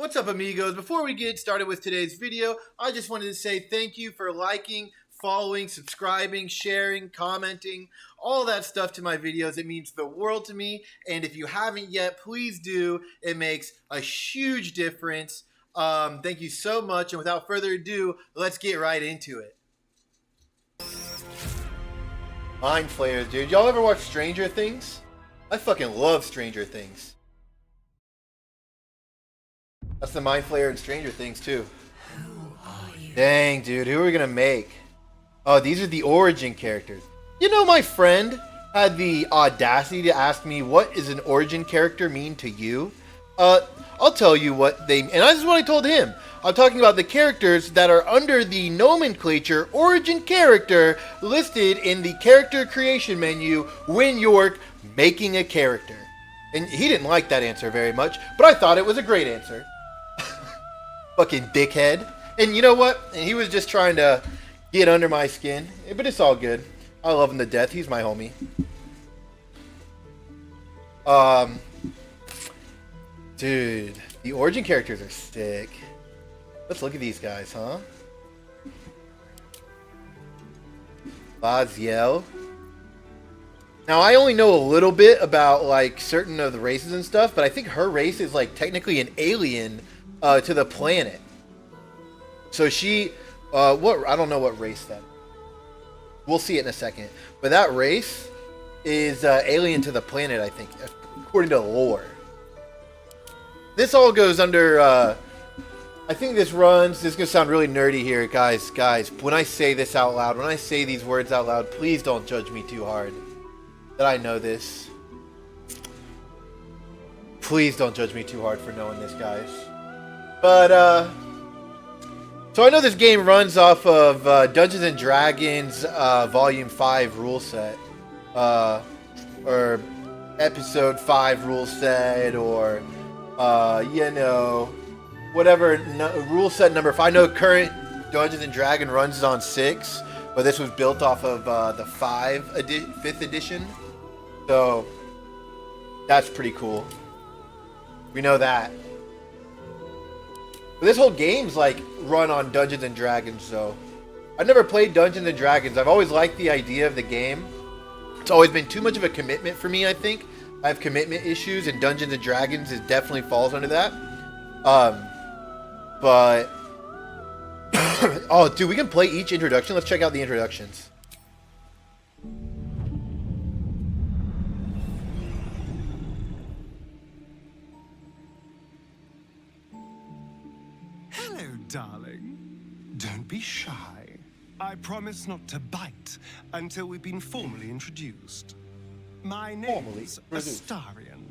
What's up, amigos? Before we get started with today's video, I just wanted to say thank you for liking, following, subscribing, sharing, commenting, all that stuff to my videos. It means the world to me, and if you haven't yet, please do. It makes a huge difference. Thank you so much, and without further ado, let's get right into it. Mind Flayers, dude. Y'all ever watch Stranger Things? I fucking love Stranger Things. That's the Mind Flayer in Stranger Things, too. Who are you? Dang, dude. Who are we going to make? Oh, these are the origin characters. You know, my friend had the audacity to ask me, what does an origin character mean to you? I'll tell you what they... And this is what I told him. I'm talking about the characters that are under the nomenclature origin character listed in the character creation menu when you're making a character. And he didn't like that answer very much, but I thought it was a great answer. Fucking dickhead. And you know what? And he was just trying to get under my skin. But it's all good. I love him to death. He's my homie. Dude, the origin characters are sick. Let's look at these guys, huh? Laziel. Now, I only know a little bit about, like, certain of the races and stuff, but I think her race is, like, technically an alien to the planet. So she, I don't know what race that. We'll see it in a second. But that race is alien to the planet, I think, according to lore. This all goes under, I think this is going to sound really nerdy here, guys, when I say this out loud, when I say these words out loud, please don't judge me too hard that I know this. Please don't judge me too hard for knowing this, guys. But, so I know this game runs off of Dungeons and Dragons Volume 5 rule set. Or Episode 5 rule set, or, you know, whatever rule set number 5. I know current Dungeons and Dragons runs on 6, but this was built off of the 5th edition. So, that's pretty cool. We know that. But this whole game's like run on Dungeons and Dragons, so I've never played Dungeons and Dragons. I've always liked the idea of the game. It's always been too much of a commitment for me, I think. I have commitment issues, and Dungeons and Dragons definitely falls under that. But oh, dude, we can play each introduction. Let's check out the introductions. Darling, don't be shy. I promise not to bite until we've been formally introduced. My name's Astarion,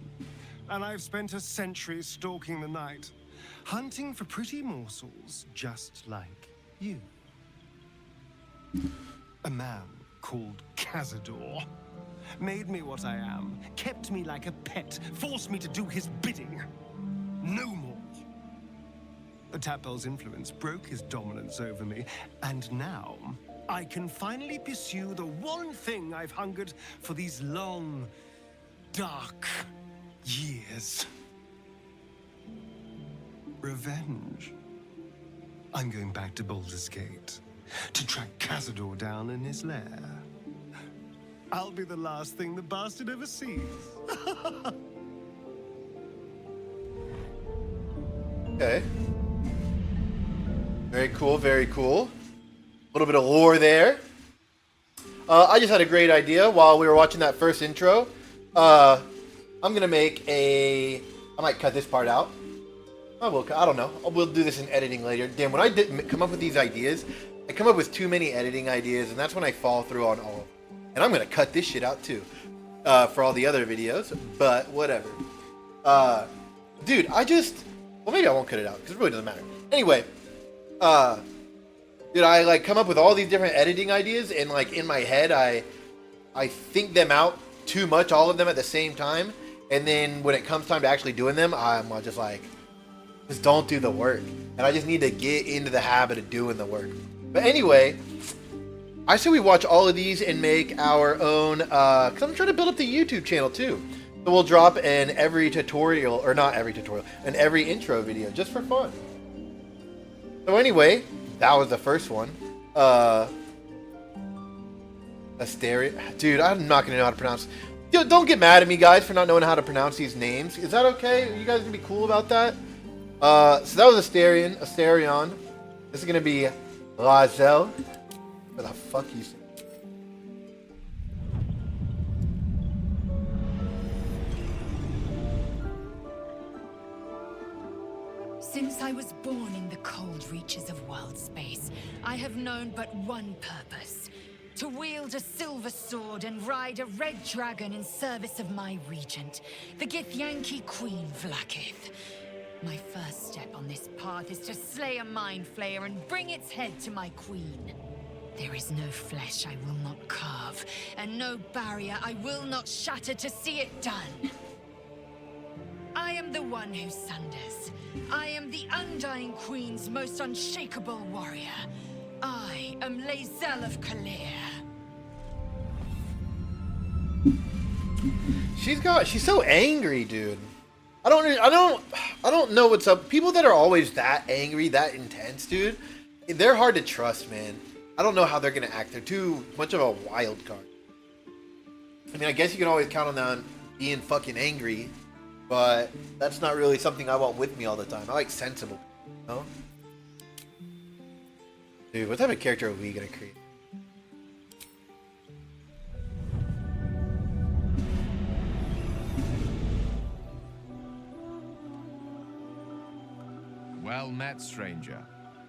and I've spent a century stalking the night, hunting for pretty morsels just like you. A man called Cazador made me what I am, kept me like a pet, forced me to do his bidding. No more. The Tadpole's influence broke his dominance over me, and now I can finally pursue the one thing I've hungered for these long, dark years. Revenge. I'm going back to Baldur's Gate to track Cazador down in his lair. I'll be the last thing the bastard ever sees. Okay. Very cool, very cool. A little bit of lore there. I just had a great idea while we were watching that first intro. I'm going to make I might cut this part out. I don't know. We'll do this in editing later. Damn, when I come up with these ideas, I come up with too many editing ideas, and that's when I fall through on all of them. And I'm going to cut this shit out too for all the other videos, but whatever. Dude, well, maybe I won't cut it out because it really doesn't matter. Anyway, dude, I like come up with all these different editing ideas, and like in my head, I think them out too much, all of them at the same time, and then when it comes time to actually doing them, I'm just like, just don't do the work, and I just need to get into the habit of doing the work. But anyway, I say we watch all of these and make our own, because I'm trying to build up the YouTube channel too. So we'll drop in every tutorial, or not every tutorial, in every intro video, just for fun. So anyway, that was the first one. Asteria. Dude, I'm not gonna know how to pronounce. Dude, don't get mad at me, guys, for not knowing how to pronounce these names. Is that okay? Are you guys gonna be cool about that? So that was Asterion. This is gonna be Lazel. What the fuck you say? Since I was born in the cold reaches of world space, I have known but one purpose. To wield a silver sword and ride a red dragon in service of my regent, the Githyanki Queen Vlaakith. My first step on this path is to slay a mind flayer and bring its head to my queen. There is no flesh I will not carve, and no barrier I will not shatter to see it done. I am the one who sunders. I am the Undying Queen's most unshakable warrior. I am Lazel of Kalir. She's so angry, dude. I don't know what's up. People that are always that angry, that intense, dude, they're hard to trust, man. I don't know how they're gonna act. They're too much of a wild card. I mean, I guess you can always count on them being fucking angry, but that's not really something I want with me all the time. I like sensible, you know? Dude, what type of character are we gonna create? Well met, stranger.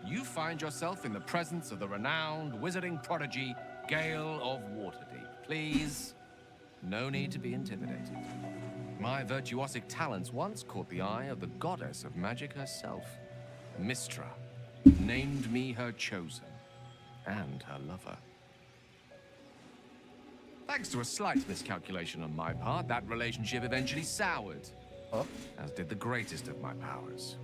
You find yourself in the presence of the renowned wizarding prodigy, Gale of Waterdeep. Please, no need to be intimidated. My virtuosic talents once caught the eye of the goddess of magic herself, Mistra, named me her chosen, and her lover. Thanks to a slight miscalculation on my part, that relationship eventually soured, as did the greatest of my powers.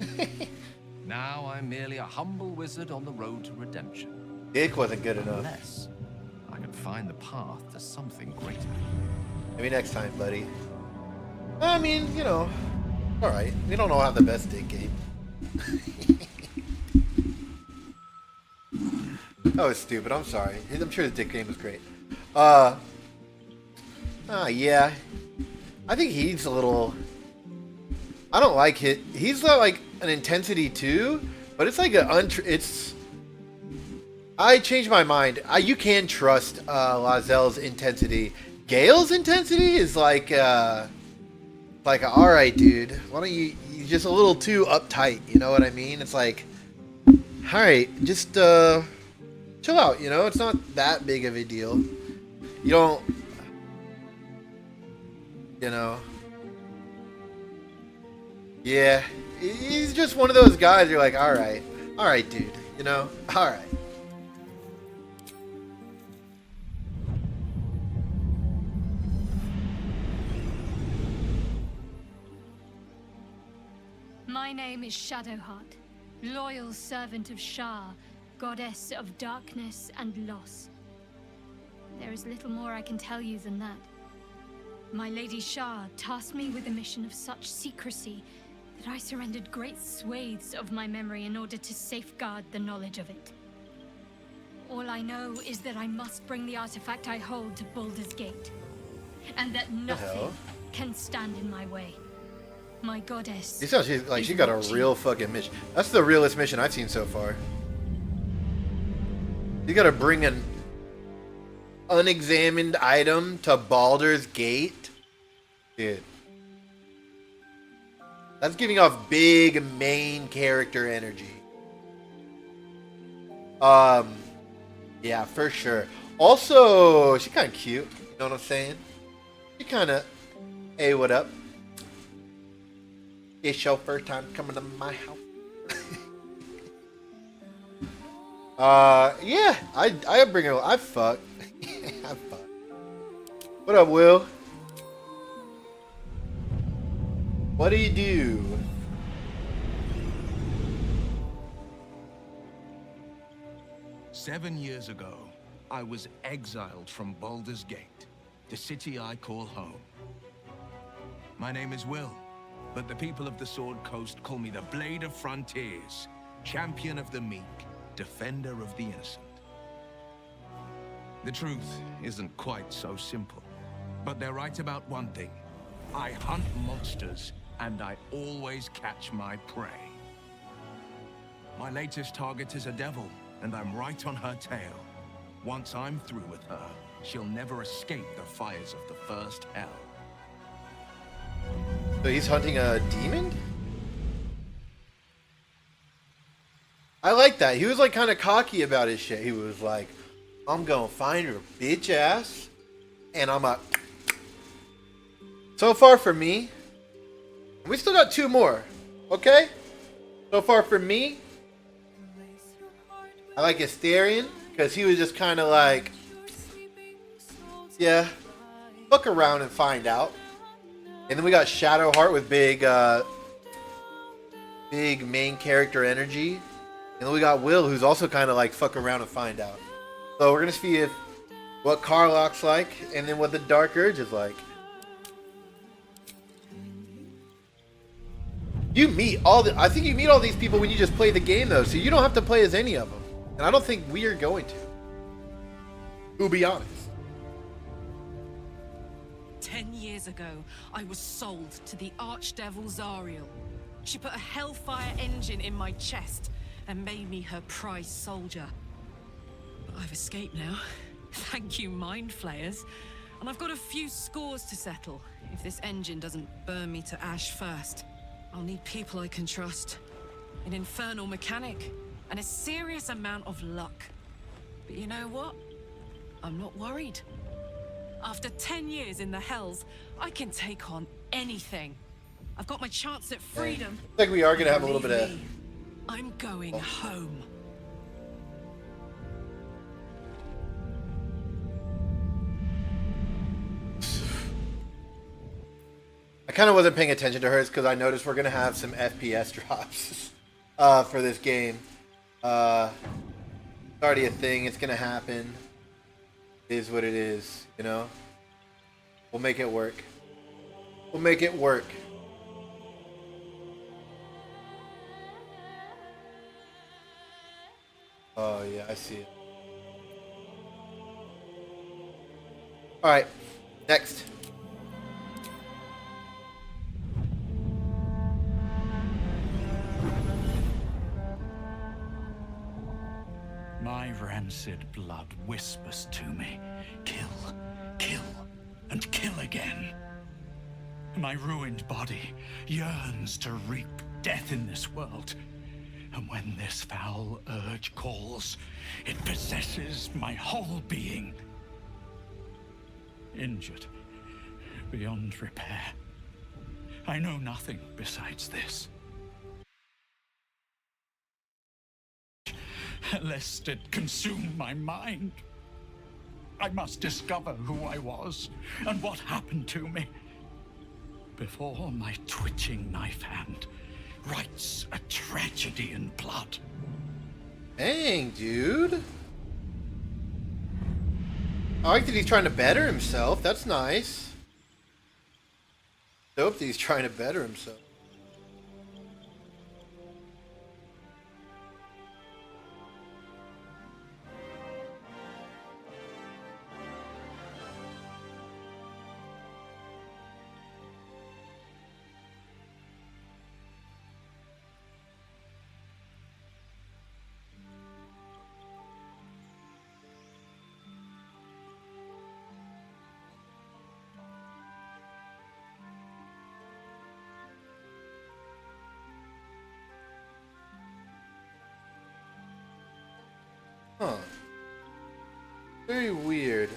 Now I'm merely a humble wizard on the road to redemption. Dick wasn't good enough. Unless I can find the path to something greater. Maybe next time, buddy. I mean, you know, alright. We don't all have the best dick game. That was stupid, I'm sorry. I'm sure the dick game was great. Yeah. I think he's a little... I don't like it. He's got like an intensity too, but it's like I changed my mind. You can trust Lazel's intensity. Gale's intensity is like all right, dude. Why don't you're just a little too uptight? You know what I mean? It's like, all right, just chill out. You know, it's not that big of a deal. You don't, you know. Yeah, he's just one of those guys. You're like, all right, dude. You know, all right. My name is Shadowheart, loyal servant of Shar, goddess of darkness and loss. There is little more I can tell you than that. My Lady Shar tasked me with a mission of such secrecy that I surrendered great swathes of my memory in order to safeguard the knowledge of it. All I know is that I must bring the artifact I hold to Baldur's Gate, and that nothing can stand in my way. My goddess. It sounds like she got a real fucking mission. That's the realest mission I've seen so far. You gotta bring an unexamined item to Baldur's Gate? Dude. That's giving off big main character energy. Yeah, for sure. Also, she's kind of cute. You know what I'm saying? She kind of, hey, what up? It's your first time coming to my house. Yeah, I bring her. I fuck. I fuck. What up, Will? What do you do? "7 years ago, I was exiled from Baldur's Gate, the city I call home. My name is Will, but the people of the Sword Coast call me the Blade of Frontiers, champion of the meek, defender of the innocent. The truth isn't quite so simple, but they're right about one thing. I hunt monsters, and I always catch my prey. My latest target is a devil, and I'm right on her tail. Once I'm through with her, she'll never escape the fires of the first hell. So he's hunting a demon? I like that. He was like kind of cocky about his shit. He was like, I'm gonna find her bitch ass, and I'm a... So far for me, we still got 2 more, okay? So far for me, I like Asterion, because he was just kind of like, yeah, look around and find out. And then we got Shadowheart with big main character energy. And then we got Will, who's also kind of like fuck around and find out. So we're gonna see what Karlach's like, and then what the Dark Urge is like. I think you meet all these people when you just play the game, though, so you don't have to play as any of them. And I don't think we are going to be honest. 10 years ago, I was sold to the Archdevil Zariel. She put a Hellfire engine in my chest and made me her prize soldier. But I've escaped now. Thank you, Mind Flayers. And I've got a few scores to settle. If this engine doesn't burn me to ash first, I'll need people I can trust. An infernal mechanic, and a serious amount of luck. But you know what? I'm not worried. After 10 years in the Hells, I can take on anything. I've got my chance at freedom. I think we are going to have a little bit of... I'm going home. I kind of wasn't paying attention to hers because I noticed we're going to have some FPS drops for this game. It's already a thing. It's going to happen. It is what it is, you know? We'll make it work. We'll make it work. Oh, yeah, I see it. Alright, next. My rancid blood whispers to me, kill, kill, and kill again. My ruined body yearns to reap death in this world. And when this foul urge calls, it possesses my whole being. Injured beyond repair. I know nothing besides this. Lest it consume my mind, I must discover who I was and what happened to me before my twitching knife hand writes a tragedy in blood. Dang, dude. I like that he's trying to better himself. That's nice. Dope that he's trying to better himself. Huh. Very weird.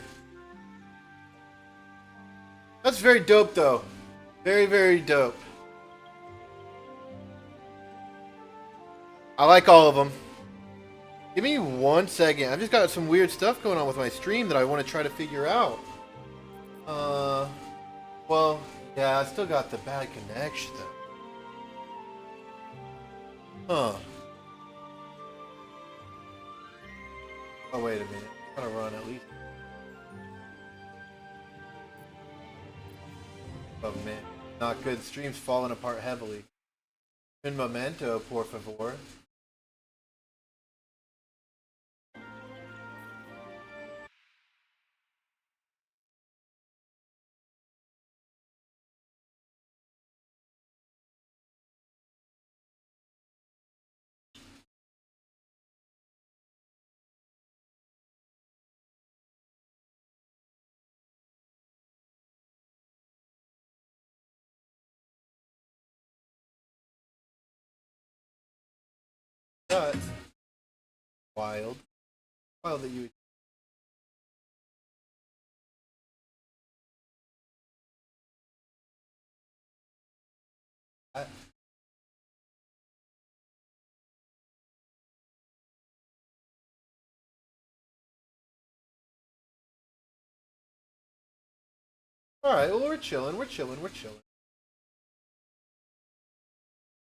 That's very dope, though. Very, very dope. I like all of them. Give me 1 second. I've just got some weird stuff going on with my stream that I want to try to figure out. Well, yeah, I still got the bad connection, though. Huh. Oh, wait a minute. I'm gonna run at least. Oh, man. Not good. Stream's falling apart heavily. Un momento, por favor. But wild. Wild that you. Alright, well, we're chilling. We're chilling. We're chilling.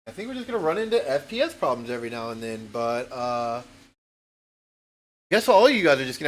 I think we're just gonna run into FPS problems every now and then, but guess all you guys are just gonna